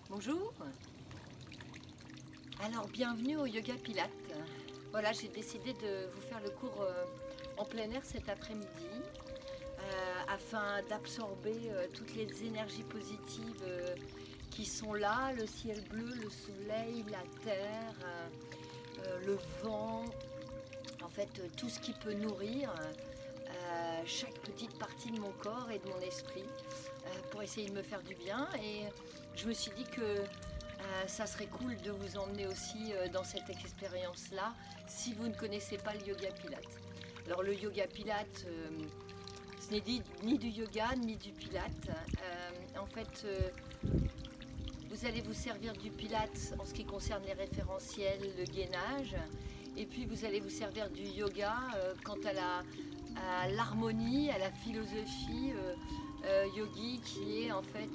Bonjour. Alors bienvenue au Yoga Pilates. Voilà, j'ai décidé de vous faire le cours en plein air cet après-midi afin d'absorber toutes les énergies positives qui sont là, le ciel bleu, le soleil, la terre, le vent, en fait tout ce qui peut nourrir chaque petite partie de mon corps et de mon esprit pour essayer de me faire du bien. Et je me suis dit que ça serait cool de vous emmener aussi dans cette expérience-là si vous ne connaissez pas le yoga pilates. Alors le yoga pilates, ce n'est ni du yoga ni du pilates. En fait, vous allez vous servir du pilates en ce qui concerne les référentiels, le gainage, et puis vous allez vous servir du yoga quant à l'harmonie, à la philosophie yogi qui est en fait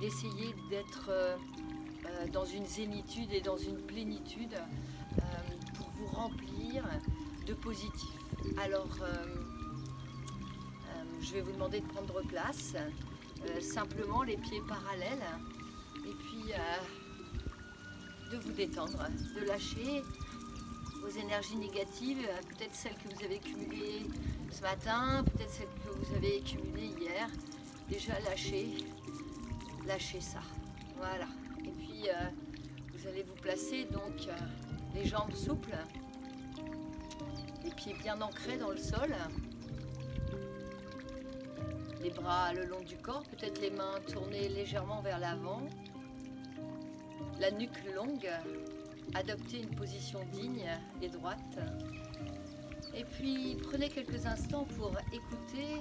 d'essayer d'être dans une zénitude et dans une plénitude pour vous remplir de positif. Alors, je vais vous demander de prendre place, simplement les pieds parallèles, et puis de vous détendre, de lâcher vos énergies négatives, peut-être celles que vous avez cumulées ce matin, peut-être celles que vous avez accumulées hier. Déjà lâchez ça. Voilà. Et puis vous allez vous placer donc les jambes souples, les pieds bien ancrés dans le sol, les bras le long du corps, peut-être les mains tournées légèrement vers l'avant, la nuque longue, adoptez une position digne et droite. Et puis prenez quelques instants pour écouter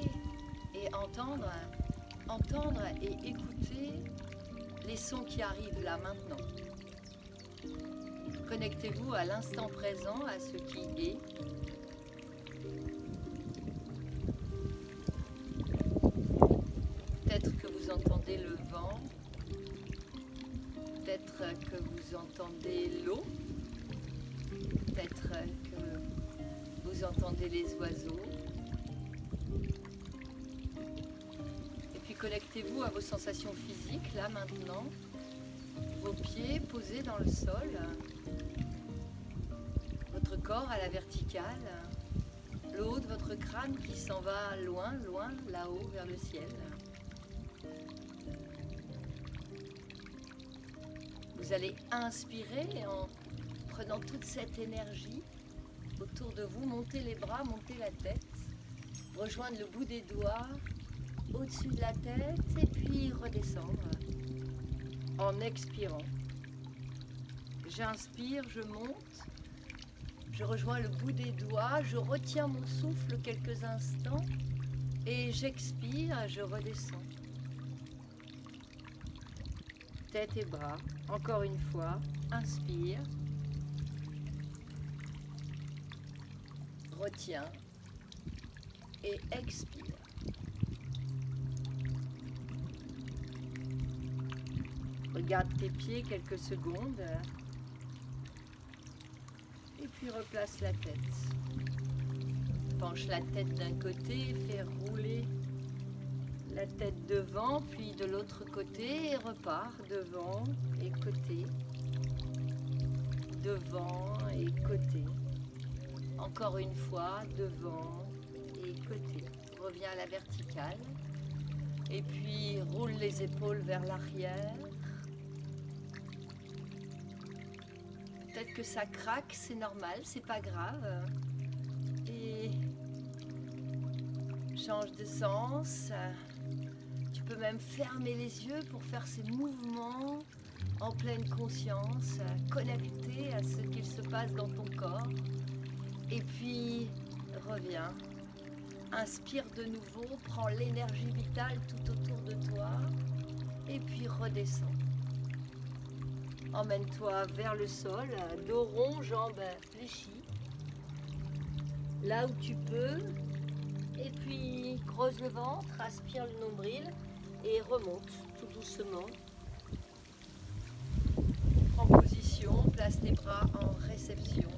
et entendre et écouter les sons qui arrivent là maintenant. Connectez-vous à l'instant présent, à ce qui est. Peut-être que vous entendez le vent, peut-être que vous entendez l'eau, peut-être que vous entendez les oiseaux. Et puis connectez-vous à vos sensations physiques, là maintenant. Vos pieds posés dans le sol, votre corps à la verticale, le haut de votre crâne qui s'en va loin, loin, là-haut vers le ciel. Vous allez inspirer en prenant toute cette énergie autour de vous, monter les bras, monter la tête, rejoindre le bout des doigts au-dessus de la tête et puis redescendre en expirant. J'inspire, je monte, je rejoins le bout des doigts, je retiens mon souffle quelques instants et j'expire, je redescends. Tête et bras, encore une fois, inspire, retiens et expire. Regarde tes pieds quelques secondes et puis replace la tête. Penche la tête d'un côté, fais rouler la tête devant, puis de l'autre côté et repars devant et côté, devant et côté. Encore une fois, devant et côté. Reviens à la verticale et puis roule les épaules vers l'arrière. Peut-être que ça craque, c'est normal, c'est pas grave. Et change de sens. Tu peux même fermer les yeux pour faire ces mouvements en pleine conscience, connecté à ce qu'il se passe dans ton corps. Et puis, reviens. Inspire de nouveau, prends l'énergie vitale tout autour de toi. Et puis redescends. Emmène-toi vers le sol, dos rond, jambes fléchies. Là où tu peux. Et puis, creuse le ventre, aspire le nombril et remonte tout doucement. Prends position, place tes bras en réception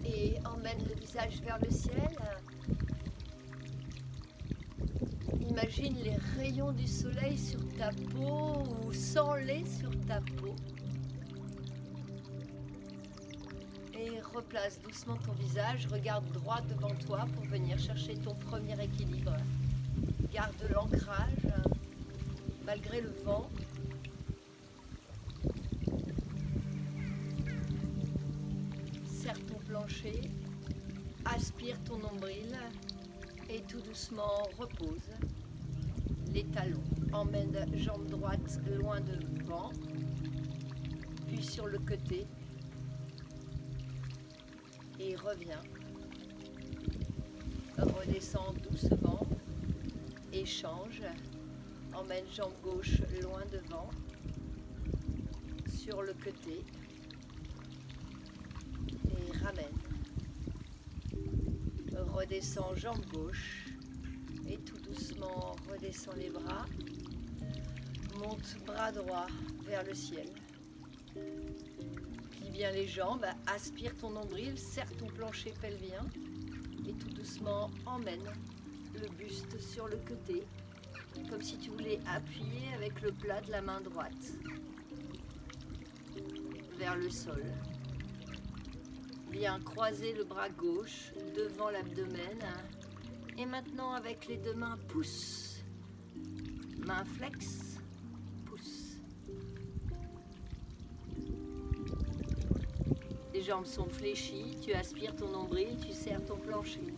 et emmène le visage vers le ciel. imagine les rayons du soleil sur ta peau ou sans-les sur ta peau. Et replace doucement ton visage, regarde droit devant toi pour venir chercher ton premier équilibre. Garde l'ancrage malgré le vent. Serre ton plancher, aspire ton nombril et tout doucement repose les talons. Emmène jambe droite loin devant, puis sur le côté et reviens. Redescends doucement et change. Emmène jambe gauche loin devant, sur le côté et ramène. Redescends jambe gauche et tout doucement redescends les bras. Monte bras droit vers le ciel. Plie bien les jambes, aspire ton nombril, serre ton plancher pelvien et tout doucement emmène le buste sur le côté, comme si tu voulais appuyer avec le plat de la main droite vers le sol. Bien croiser le bras gauche devant l'abdomen. Et maintenant avec les deux mains, pousse. Main flex, pousse. Les jambes sont fléchies, tu aspires ton nombril, tu serres ton plancher.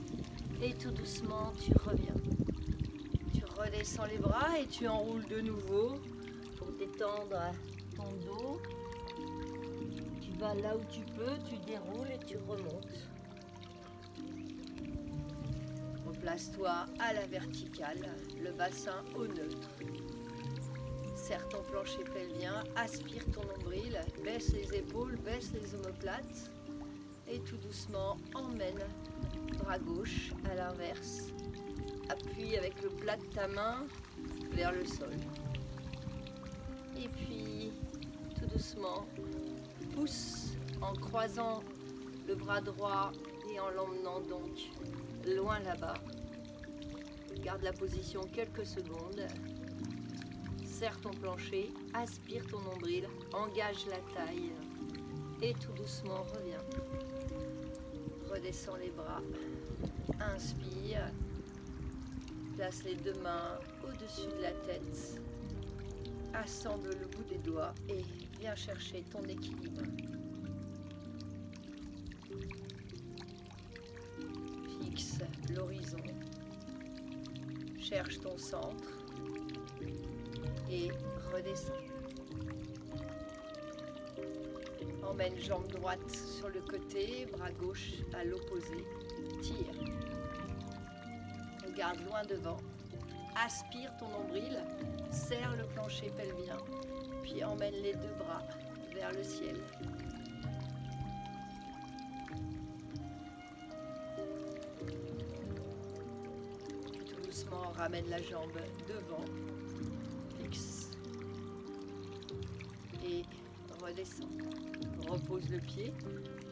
Et tout doucement, tu reviens. Tu redescends les bras et tu enroules de nouveau pour détendre ton dos. Tu vas là où tu peux, tu déroules et tu remontes. Replace-toi à la verticale, le bassin au neutre. Serre ton plancher pelvien, aspire ton nombril, baisse les épaules, baisse les omoplates et tout doucement emmène bras gauche à l'inverse. Appuie avec le plat de ta main vers le sol. Et puis tout doucement, pousse en croisant le bras droit et en l'emmenant donc loin là-bas. Garde la position quelques secondes. Serre ton plancher, aspire ton nombril, engage la taille et tout doucement reviens. Redescends les bras. Inspire. Place les deux mains au-dessus de la tête. Assemble le bout des doigts et viens chercher ton équilibre. Fixe l'horizon. Cherche ton centre et redescends. Emmène jambe droite sur le côté, bras gauche à l'opposé. Tire. Regarde loin devant. Aspire ton nombril, serre le plancher pelvien, puis emmène les deux bras vers le ciel. Tout doucement, ramène la jambe devant, fixe et redescend. Repose le pied,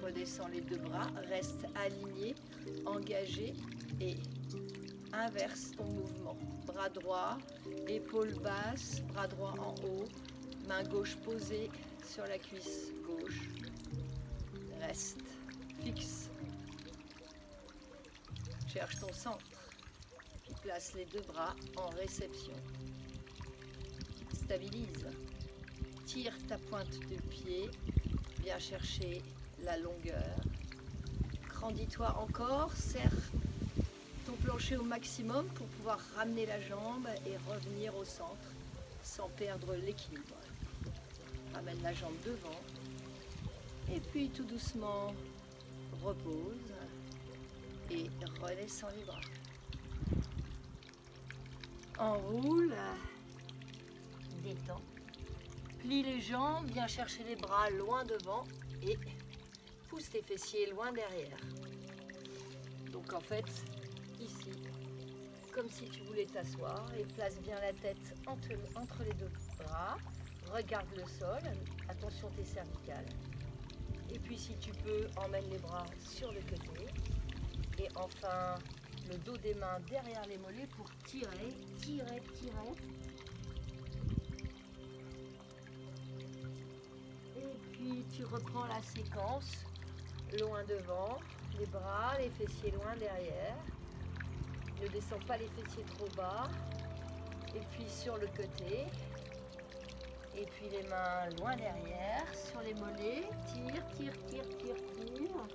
redescends les deux bras, reste aligné, engagé et inverse ton mouvement. Bras droit, épaule basse, bras droit en haut, main gauche posée sur la cuisse gauche. Reste, fixe. Cherche ton centre. Puis place les deux bras en réception. Stabilise. Tire ta pointe de pied. Viens chercher la longueur. Grandis-toi encore, serre ton plancher au maximum pour pouvoir ramener la jambe et revenir au centre sans perdre l'équilibre. Ramène la jambe devant et puis tout doucement repose et redescends les bras. Enroule, détends, plie les jambes, viens chercher les bras loin devant et pousse tes fessiers loin derrière. Donc en fait, ici, comme si tu voulais t'asseoir et place bien la tête entre les deux bras, regarde le sol, attention tes cervicales. Et puis si tu peux, emmène les bras sur le côté et enfin le dos des mains derrière les mollets pour tirer, tirer, tirer. Et puis tu reprends la séquence, loin devant, les bras, les fessiers loin derrière. Ne descends pas les fessiers trop bas. Et puis sur le côté. Et puis les mains loin derrière, sur les mollets. Tire, tire, tire, tire, tire.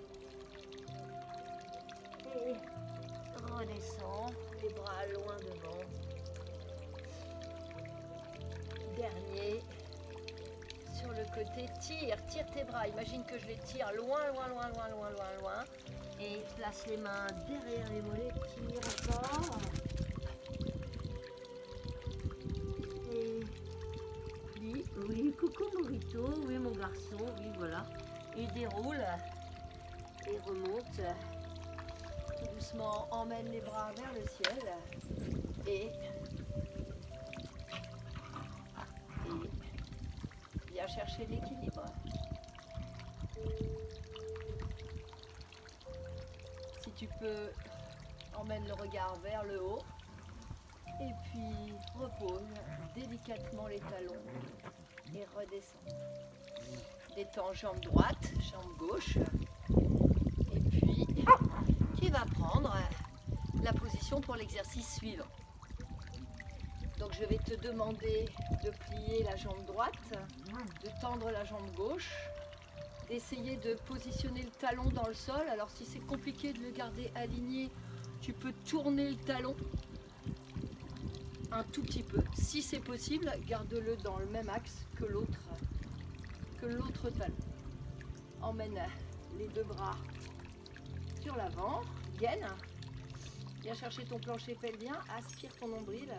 Et redescends, les bras loin devant. Dernier. Sur le côté, tire, tire tes bras. Imagine que je les tire loin, loin, loin, loin, loin, loin, loin. Et place les mains derrière les mollets, tire encore. Et puis, oui, coucou Morito, oui mon garçon, oui voilà. Et déroule et remonte. Tout doucement, emmène les bras vers le ciel. Et viens chercher l'équilibre. Si tu peux, emmène le regard vers le haut et puis repose délicatement les talons et redescends. Détends jambe droite, jambe gauche et puis tu vas prendre la position pour l'exercice suivant. Donc je vais te demander de plier la jambe droite, de tendre la jambe gauche, d'essayer de positionner le talon dans le sol. Alors si c'est compliqué de le garder aligné, tu peux tourner le talon un tout petit peu. Si c'est possible, garde-le dans le même axe que l'autre talon. Emmène les deux bras sur l'avant, gaine. Viens chercher ton plancher pelvien, aspire ton nombril.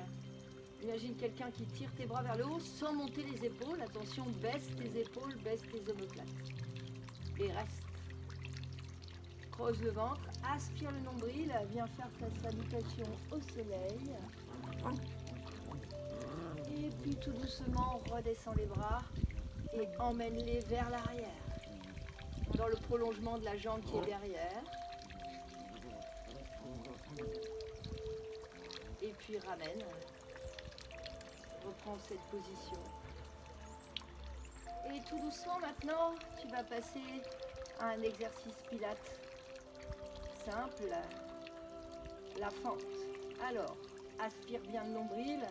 Imagine quelqu'un qui tire tes bras vers le haut sans monter les épaules. Attention, baisse tes épaules, baisse tes omoplates. Et reste. Creuse le ventre, aspire le nombril, viens faire ta salutation au soleil. Et puis tout doucement, redescends les bras et emmène-les vers l'arrière. Dans le prolongement de la jambe qui est derrière. Et puis ramène. Reprends cette position. Et tout doucement maintenant, tu vas passer à un exercice pilates simple, la fente. Alors, aspire bien le nombril,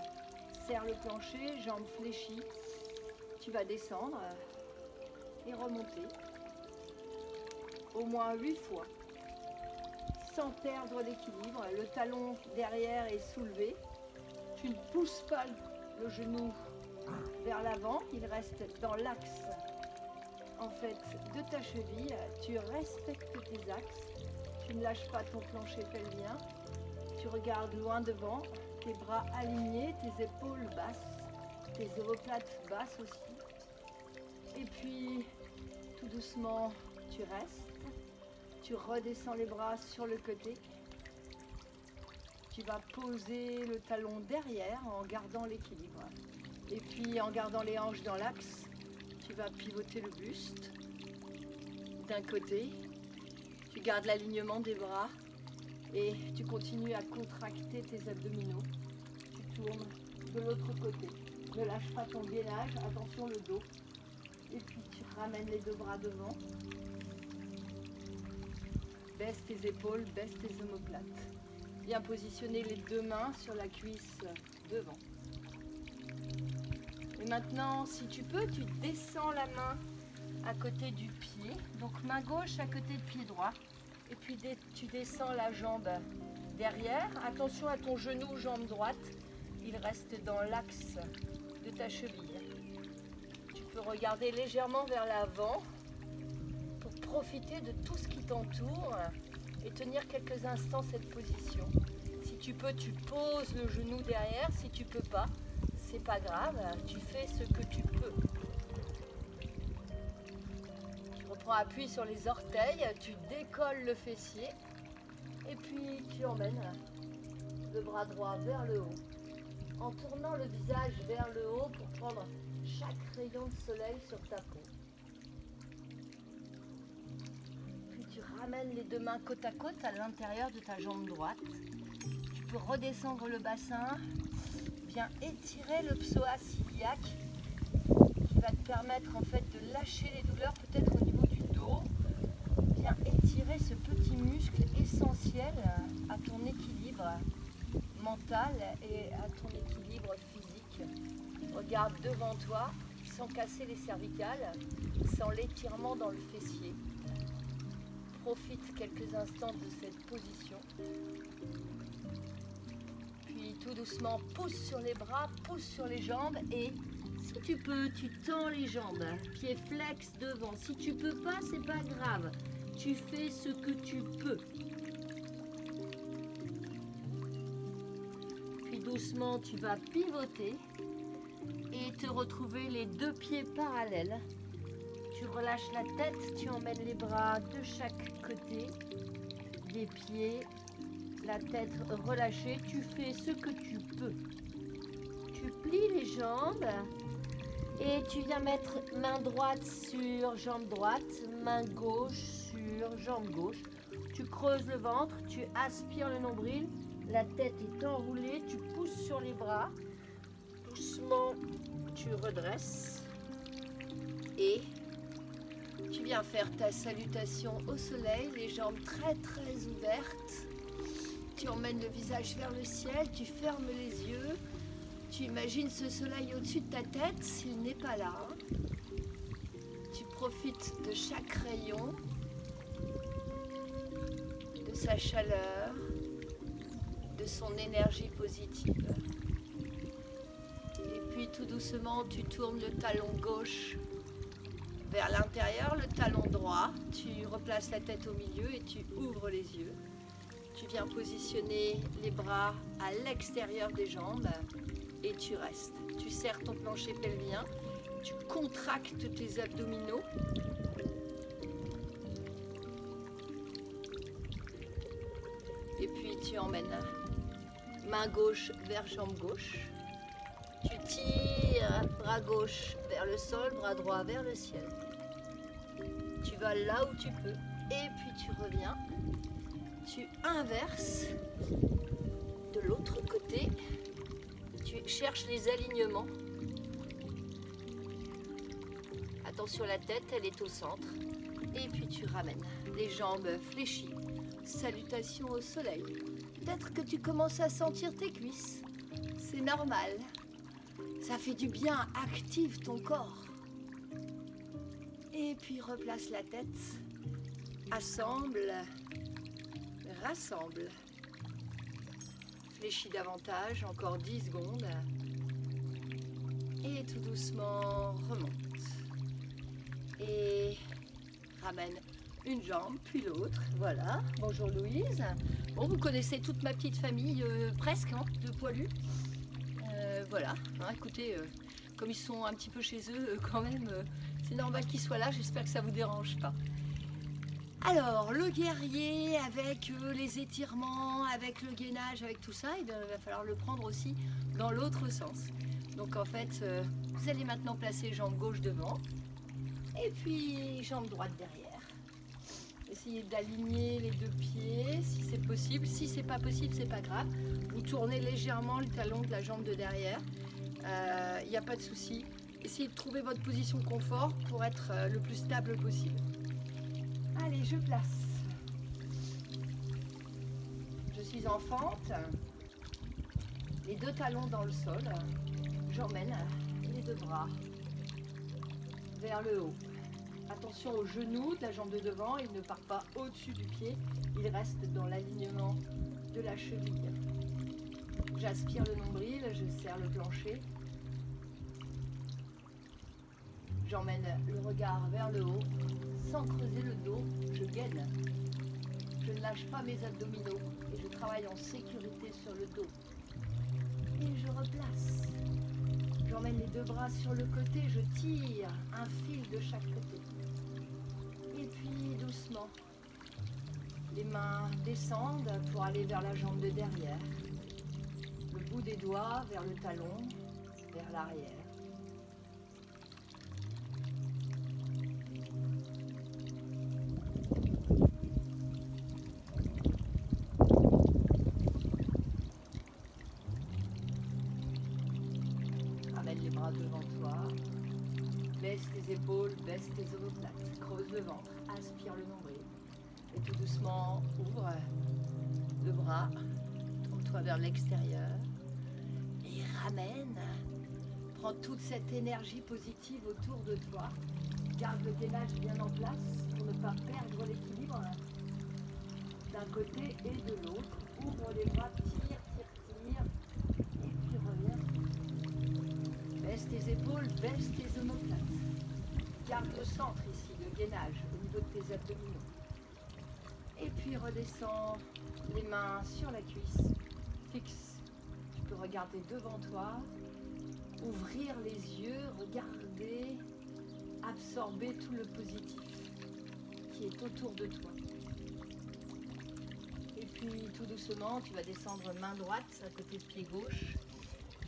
serre le plancher, jambes fléchies. Tu vas descendre et remonter au moins 8 fois sans perdre l'équilibre. Le talon derrière est soulevé. Tu ne pousses pas le genou vers l'avant, il reste dans l'axe en fait de ta cheville. Tu respectes tes axes, tu ne lâches pas ton plancher pelvien, tu regardes loin devant, tes bras alignés, tes épaules basses, tes omoplates basses aussi. Et puis tout doucement tu restes, tu redescends les bras sur le côté. Tu vas poser le talon derrière en gardant l'équilibre. Et puis en gardant les hanches dans l'axe, tu vas pivoter le buste d'un côté. Tu gardes l'alignement des bras et tu continues à contracter tes abdominaux. Tu tournes de l'autre côté. Ne lâche pas ton gainage, attention le dos. Et puis tu ramènes les deux bras devant. Baisse tes épaules, baisse tes omoplates. Bien positionner les deux mains sur la cuisse devant. Et maintenant, si tu peux, tu descends la main à côté du pied. Donc main gauche à côté de pied droit. Et puis tu descends la jambe derrière. Attention à ton genou, jambe droite. Il reste dans l'axe de ta cheville. Tu peux regarder légèrement vers l'avant pour profiter de tout ce qui t'entoure et tenir quelques instants cette position. Si tu peux, tu poses le genou derrière. Si tu peux pas, c'est pas grave, tu fais ce que tu peux. Tu reprends appui sur les orteils, tu décolles le fessier et puis tu emmènes le bras droit vers le haut en tournant le visage vers le haut pour prendre chaque rayon de soleil sur ta peau. Puis tu ramènes les deux mains côte à côte à l'intérieur de ta jambe droite. Tu peux redescendre le bassin, bien étirer le psoas iliaque qui va te permettre en fait de lâcher les douleurs peut-être au niveau du dos. Bien étirer ce petit muscle essentiel à ton équilibre mental et à ton équilibre physique. Regarde devant toi sans casser les cervicales, sans l'étirement dans le fessier. Profite quelques instants de cette position. Puis tout doucement, pousse sur les bras, pousse sur les jambes et si tu peux, tu tends les jambes, pieds flex devant. Si tu peux pas, c'est pas grave. Tu fais ce que tu peux. Puis doucement, tu vas pivoter et te retrouver les deux pieds parallèles. Tu relâches la tête, tu emmènes les bras de chaque côté des pieds, la tête relâchée, tu fais ce que tu peux. Tu plies les jambes et tu viens mettre main droite sur jambe droite, main gauche sur jambe gauche. Tu creuses le ventre, tu aspires le nombril, la tête est enroulée, tu pousses sur les bras. Doucement, tu redresses et tu viens faire ta salutation au soleil, les jambes très très ouvertes. Tu emmènes le visage vers le ciel, tu fermes les yeux. Tu imagines ce soleil au-dessus de ta tête, s'il n'est pas là. Tu profites de chaque rayon, de sa chaleur, de son énergie positive. Et puis tout doucement, tu tournes le talon gauche vers l'intérieur, le talon droit. Tu replaces la tête au milieu et tu ouvres les yeux. Tu viens positionner les bras à l'extérieur des jambes et tu restes. Tu serres ton plancher pelvien, tu contractes tes abdominaux. Et puis tu emmènes main gauche vers jambe gauche. Tu tires bras gauche vers le sol, bras droit vers le ciel. Tu vas là où tu peux et puis tu reviens. Tu inverses de l'autre côté. Tu cherches les alignements. Attention, la tête, elle est au centre. Et puis tu ramènes les jambes fléchies. Salutation au soleil. Peut-être que tu commences à sentir tes cuisses. C'est normal. Ça fait du bien, active ton corps. Et puis replace la tête. Assemble. Rassemble. Fléchis davantage, encore 10 secondes. Et tout doucement, remonte. Et ramène une jambe, puis l'autre. Voilà. Bonjour Louise. Bon, vous connaissez toute ma petite famille, presque, hein, de poilus. Voilà. Hein, écoutez, comme ils sont un petit peu chez eux, quand même, c'est normal qu'ils soient là. J'espère que ça vous dérange pas. Alors, le guerrier avec les étirements, avec le gainage, avec tout ça, il va falloir le prendre aussi dans l'autre sens. Donc en fait, vous allez maintenant placer jambe gauche devant et puis jambe droite derrière. Essayez d'aligner les deux pieds si c'est possible. Si c'est pas possible, c'est pas grave. Vous tournez légèrement le talon de la jambe de derrière. Il n'y a pas de souci. Essayez de trouver votre position de confort pour être le plus stable possible. Allez, je place. Je suis en fente. Les deux talons dans le sol. J'emmène les deux bras vers le haut. Attention aux genoux de la jambe de devant, il ne part pas au-dessus du pied, il reste dans l'alignement de la cheville. J'aspire le nombril, je serre le plancher. J'emmène le regard vers le haut, sans creuser le dos, je gaine. Je ne lâche pas mes abdominaux et je travaille en sécurité sur le dos. Et je replace. J'emmène les deux bras sur le côté, je tire un fil de chaque côté. Et puis doucement, les mains descendent pour aller vers la jambe de derrière. Le bout des doigts vers le talon, vers l'arrière. devant toi. Baisse tes épaules, baisse tes omoplates. Creuse le ventre, aspire le nombril. Et tout doucement, ouvre le bras. Tourne-toi vers l'extérieur. Et ramène. Prends toute cette énergie positive autour de toi. Garde le gainage bien en place pour ne pas perdre l'équilibre d'un côté et de l'autre. Ouvre les bras, tire. Et puis reviens. Baisse tes épaules, baisse tes omoplates. Garde le centre ici, le gainage, au niveau de tes abdominaux. Et puis redescends les mains sur la cuisse. Fixe. Tu peux regarder devant toi. Ouvrir les yeux, regarder, absorber tout le positif qui est autour de toi. Et puis tout doucement, tu vas descendre main droite à côté de pied gauche,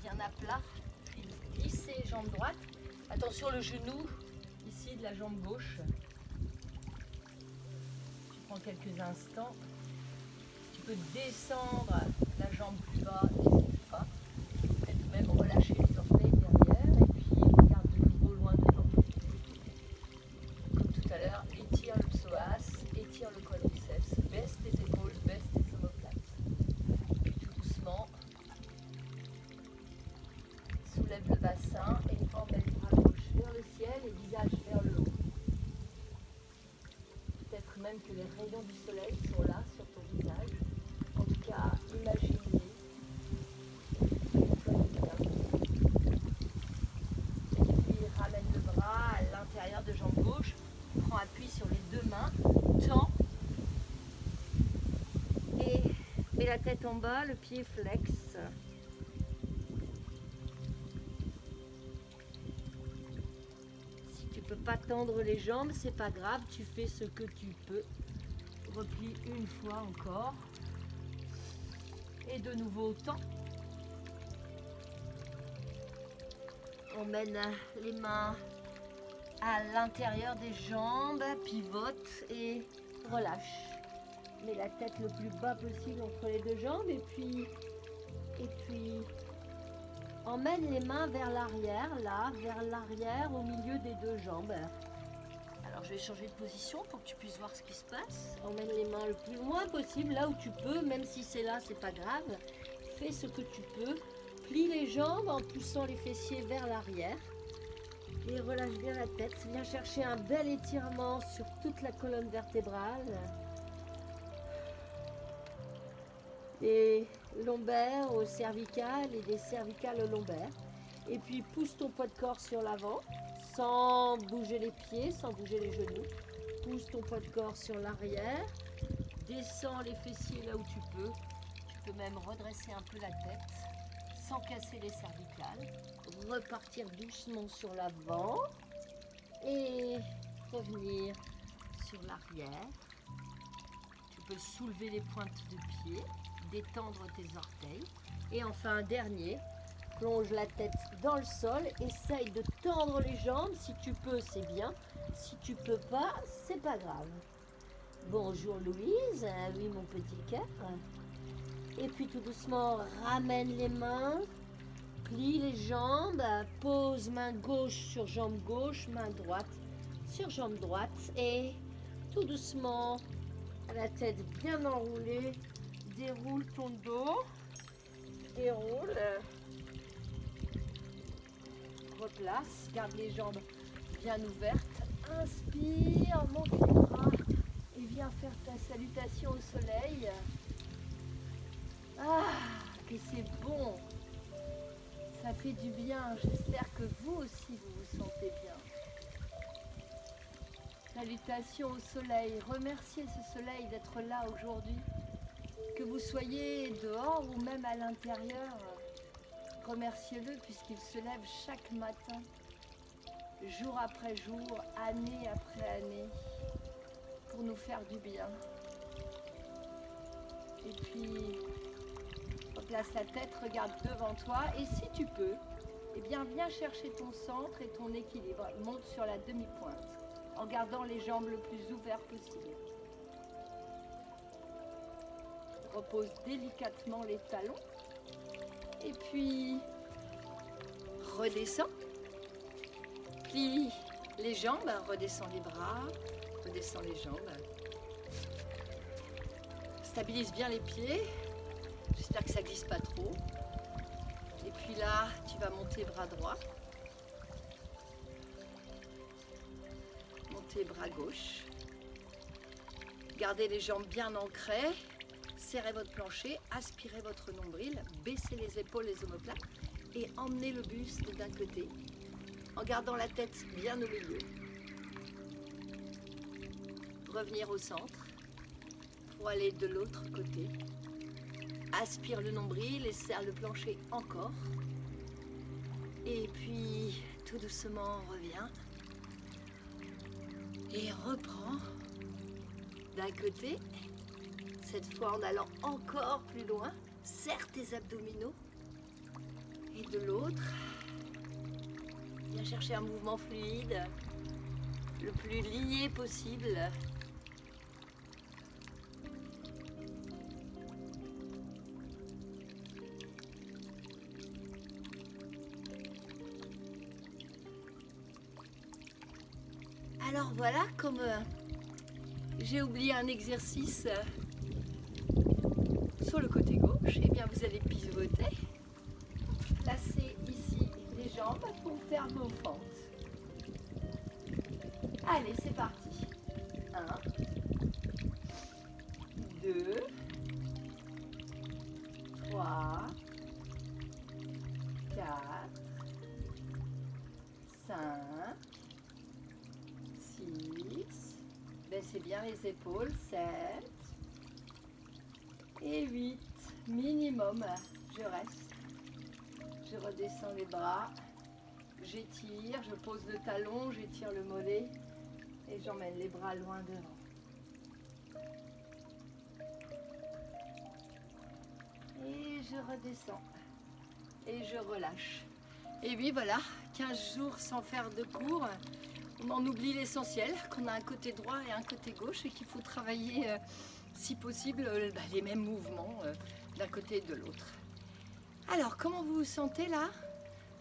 bien à plat, puis glisser jambe droite. Attention le genou ici de la jambe gauche. Tu prends quelques instants. Tu peux descendre la jambe plus bas, n'hésite pas. Peut-être même relâcher les orteils derrière et puis regarde de nouveau loin devant. Comme tout à l'heure, étire le psoas, étire le quadriceps, baisse tes épaules, baisse tes omoplates. Tout doucement, soulève le bassin et emmène les bras gauche vers le ciel et visage vers le haut. Peut-être même que les rayons du soleil sont là sur ton visage. En tout cas, imagine-les. Ramène le bras à l'intérieur de jambe gauche, prends appui sur les deux mains, tends et mets la tête en bas, le pied flex. Si tu peux pas tendre les jambes, c'est pas grave, tu fais ce que tu peux. Replie une fois encore et de nouveau tends. Emmène les mains à l'intérieur des jambes, pivote et relâche. Mets la tête le plus bas possible entre les deux jambes et puis emmène les mains vers l'arrière, là, vers l'arrière au milieu des deux jambes. Alors je vais changer de position pour que tu puisses voir ce qui se passe. Emmène les mains le plus loin possible, là où tu peux, même si c'est là, c'est pas grave. Fais ce que tu peux. Plie les jambes en poussant les fessiers vers l'arrière. Et relâche bien la tête. Viens chercher un bel étirement sur toute la colonne vertébrale. Des lombaires au cervical et des cervicales au lombaire. Et puis pousse ton poids de corps sur l'avant, sans bouger les pieds, sans bouger les genoux. Pousse ton poids de corps sur l'arrière. Descends les fessiers là où tu peux. Tu peux même redresser un peu la tête, sans casser les cervicales. Repartir doucement sur l'avant et revenir sur l'arrière. Tu peux soulever les pointes de pied, détendre tes orteils. Et enfin, un dernier, plonge la tête dans le sol, essaye de tendre les jambes. Si tu peux, c'est bien. Si tu peux pas, c'est pas grave. Bonjour Louise, oui mon petit cœur. Et puis tout doucement, ramène les mains. Plie les jambes, pose main gauche sur jambe gauche, main droite sur jambe droite et tout doucement, la tête bien enroulée, déroule ton dos, déroule, replace, garde les jambes bien ouvertes, inspire, monte les bras et viens faire ta salutation au soleil. Ah, que c'est bon! Ça fait du bien, j'espère que vous aussi vous vous sentez bien. Salutations au soleil, remerciez ce soleil d'être là aujourd'hui. Que vous soyez dehors ou même à l'intérieur, remerciez-le puisqu'il se lève chaque matin, jour après jour, année après année, pour nous faire du bien. Et puis, replace la tête, regarde devant toi et si tu peux, eh bien viens chercher ton centre et ton équilibre. Monte sur la demi-pointe en gardant les jambes le plus ouvertes possible. Repose délicatement les talons et puis redescends Plie les jambes, redescends les bras, redescends les jambes. Stabilise bien les pieds. J'espère que ça glisse pas trop. Et puis là, tu vas monter bras droit. Monter bras gauche. Gardez les jambes bien ancrées. Serrez votre plancher, aspirez votre nombril, baissez les épaules, les omoplates et emmenez le buste d'un côté en gardant la tête bien au milieu. Revenir au centre pour aller de l'autre côté. Aspire le nombril et serre le plancher encore. Et puis tout doucement reviens et reprends d'un côté. Cette fois en allant encore plus loin, serre tes abdominaux. Et de l'autre, viens chercher un mouvement fluide, le plus lié possible. Alors voilà, comme j'ai oublié un exercice sur le côté gauche, et bien vous allez pivoter, placer ici les jambes pour faire vos fentes. Allez, c'est parti. 1, 2, 3, 4, 5, 6, baissez bien les épaules, 7, et 8, minimum, je reste, je redescends les bras, j'étire, je pose le talon, j'étire le mollet et j'emmène les bras loin devant. Et je redescends et je relâche. Et oui, voilà, 15 jours sans faire de cours, on en oublie l'essentiel, qu'on a un côté droit et un côté gauche et qu'il faut travailler si possible, les mêmes mouvements d'un côté et de l'autre. Alors, comment vous vous sentez là?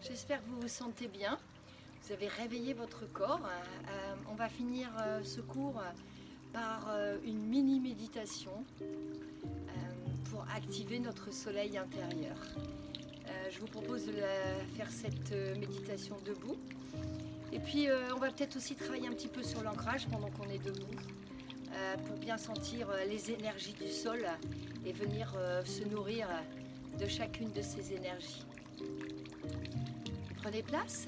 J'espère que vous vous sentez bien. Vous avez réveillé votre corps. On va finir ce cours par une mini-méditation pour activer notre soleil intérieur. Je vous propose de faire cette méditation debout. Et puis, on va peut-être aussi travailler un petit peu sur l'ancrage pendant qu'on est debout. Pour bien sentir les énergies du sol et venir se nourrir de chacune de ces énergies. Prenez place,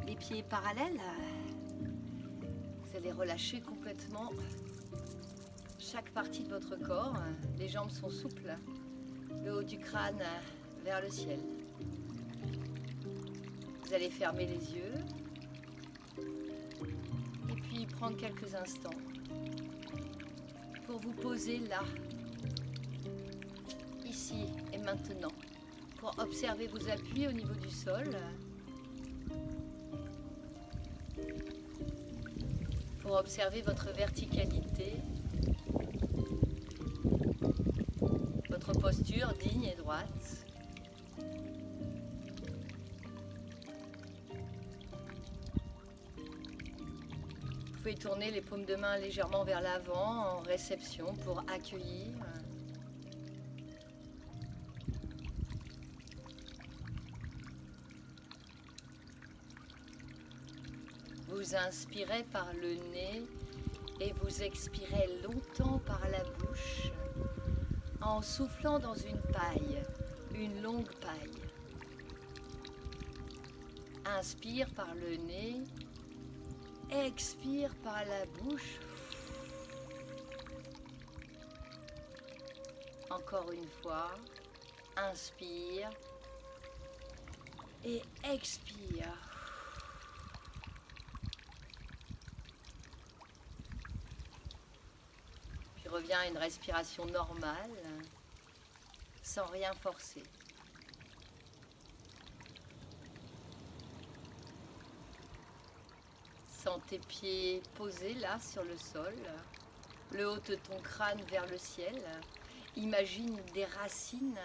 les pieds parallèles. Vous allez relâcher complètement chaque partie de votre corps. Les jambes sont souples, le haut du crâne vers le ciel. Vous allez fermer les yeux. Et puis prendre quelques instants pour vous poser là, ici et maintenant, pour observer vos appuis au niveau du sol, pour observer votre verticalité, votre posture digne et droite. Vous pouvez tourner les paumes de main légèrement vers l'avant en réception pour accueillir. Vous inspirez par le nez et vous expirez longtemps par la bouche en soufflant dans une paille, une longue paille. Inspire par le nez. Expire par la bouche. Encore une fois. Inspire. Et expire. Puis reviens à une respiration normale, sans rien forcer. Sens tes pieds posés là sur le sol, le haut de ton crâne vers le ciel. Imagine des racines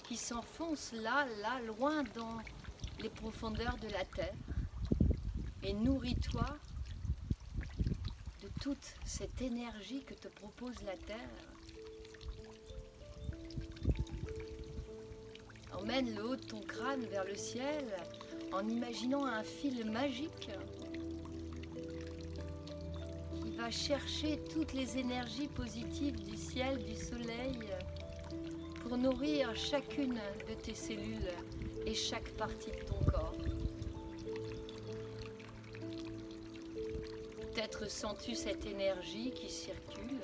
qui s'enfoncent là, loin dans les profondeurs de la terre. et nourris-toi de toute cette énergie que te propose la Terre. Emmène le haut de ton crâne vers le ciel en imaginant un fil magique qui va chercher toutes les énergies positives du ciel, du soleil, pour nourrir chacune de tes cellules et chaque partie de ton corps. Peut-être sens-tu cette énergie qui circule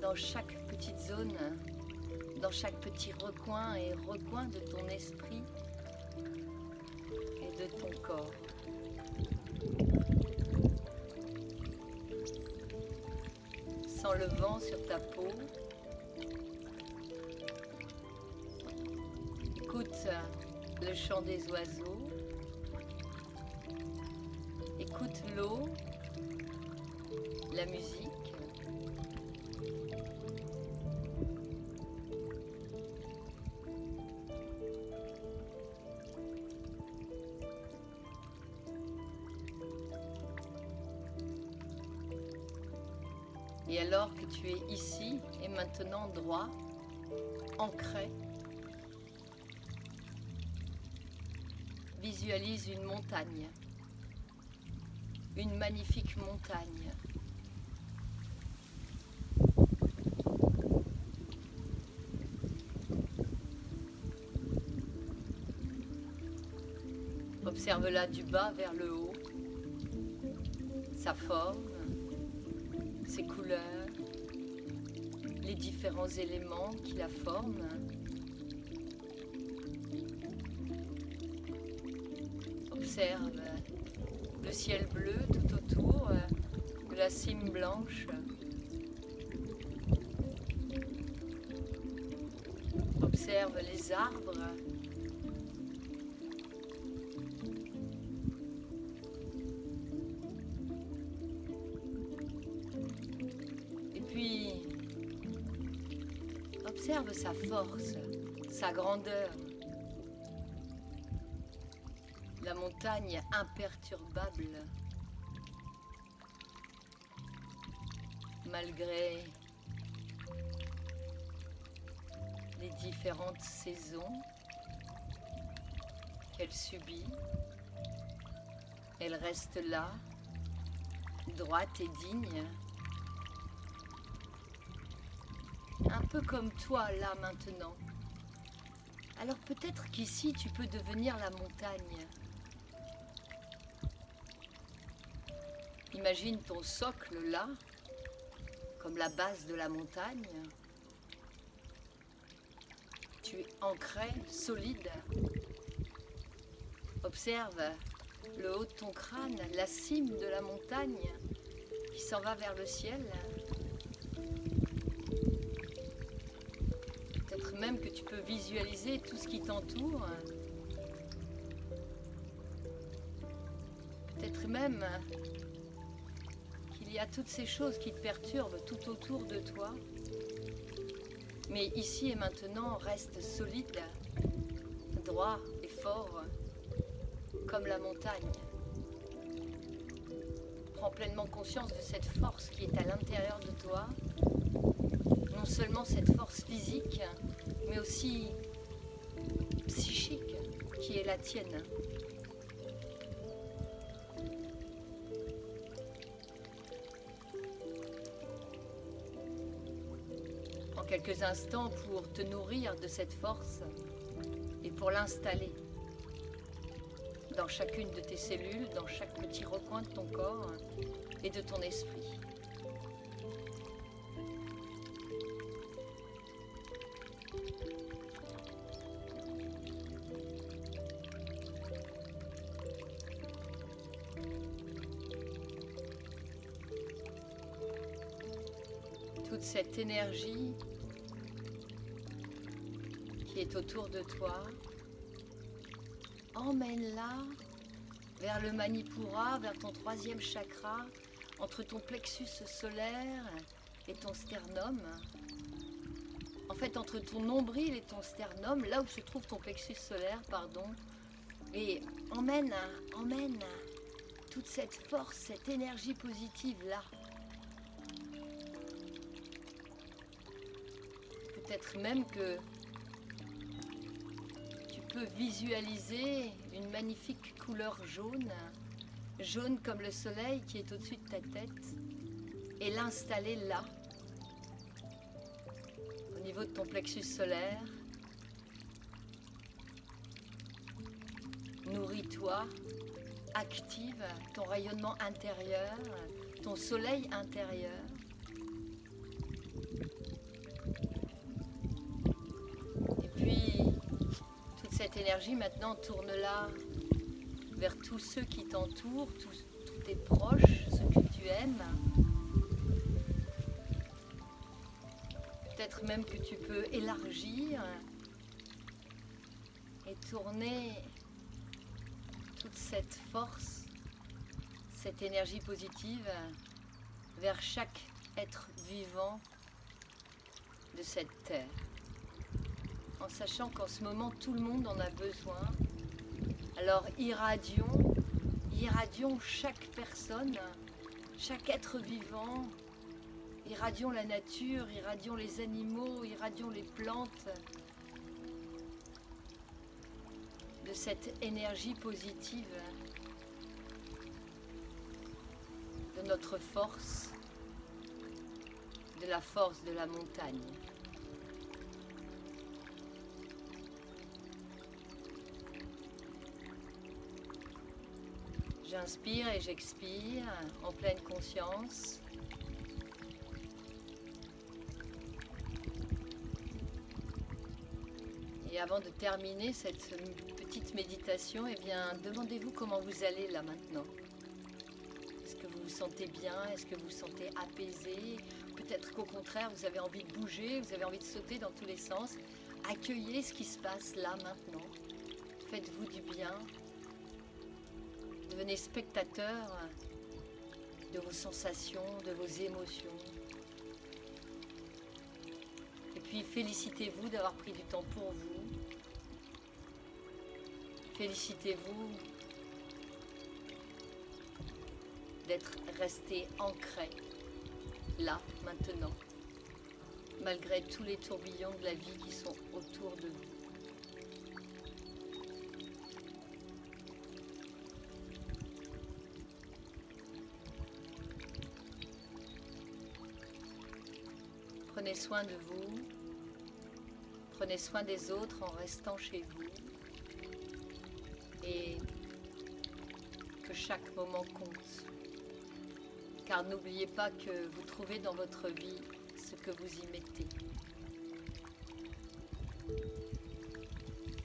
dans chaque petite zone, dans chaque petit recoin et recoin de ton esprit et de ton corps. Sens le vent sur ta peau. Écoute le chant des oiseaux. Écoute l'eau, la musique. Et alors que tu es ici et maintenant droit, ancré, visualise une montagne, une magnifique montagne. Observe-la du bas vers le haut, sa forme, ses couleurs, les différents éléments qui la forment. Observe le ciel bleu tout autour de la cime blanche. Observe les arbres. Et puis, observe sa force, sa grandeur. La montagne imperturbable, malgré les différentes saisons qu'elle subit, elle reste là, droite et digne, un peu comme toi là maintenant. Alors peut-être qu'ici tu peux devenir la montagne. Imagine ton socle là, comme la base de la montagne. Tu es ancré, solide. Observe le haut de ton crâne, la cime de la montagne qui s'en va vers le ciel. Peut-être même que tu peux visualiser tout ce qui t'entoure. Peut-être même qu'il y a toutes ces choses qui te perturbent tout autour de toi. Mais ici et maintenant, reste solide, droit et fort, comme la montagne. Prends pleinement conscience de cette force qui est à l'intérieur de toi. Non seulement cette force physique, mais aussi psychique qui est la tienne. En quelques instants pour te nourrir de cette force et pour l'installer dans chacune de tes cellules, dans chaque petit recoin de ton corps et de ton esprit. Toute cette énergie qui est autour de toi, emmène-la vers le Manipura, vers ton troisième chakra, entre ton plexus solaire et ton sternum. En fait, entre ton nombril et ton sternum, là où se trouve ton plexus solaire, et emmène toute cette force, cette énergie positive là. Peut-être même que tu peux visualiser une magnifique couleur jaune, jaune comme le soleil qui est au-dessus de ta tête, et l'installer là, au niveau de ton plexus solaire. Nourris-toi, active ton rayonnement intérieur, ton soleil intérieur. Et puis, toute cette énergie maintenant, tourne-la vers tous ceux qui t'entourent, tous tes proches, ceux que tu aimes. Peut-être même que tu peux élargir et tourner toute cette force, cette énergie positive vers chaque être vivant de cette terre. En sachant qu'en ce moment, tout le monde en a besoin. Alors irradions chaque personne, chaque être vivant, irradions la nature, irradions les animaux, irradions les plantes, de cette énergie positive, de notre force, de la force de la montagne. J'inspire et j'expire en pleine conscience. Et avant de terminer cette petite méditation, eh bien, demandez-vous comment vous allez là maintenant. Est-ce que vous vous sentez bien? Est-ce que vous vous sentez apaisé? Peut-être qu'au contraire, vous avez envie de bouger, vous avez envie de sauter dans tous les sens. Accueillez ce qui se passe là maintenant. Faites-vous du bien. Devenez spectateur de vos sensations, de vos émotions. Et puis félicitez-vous d'avoir pris du temps pour vous. Félicitez-vous d'être resté ancré là, maintenant, malgré tous les tourbillons de la vie qui sont autour de vous. Prenez soin de vous, prenez soin des autres en restant chez vous et que chaque moment compte. Car n'oubliez pas que vous trouvez dans votre vie ce que vous y mettez.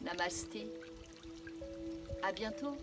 Namasté, à bientôt.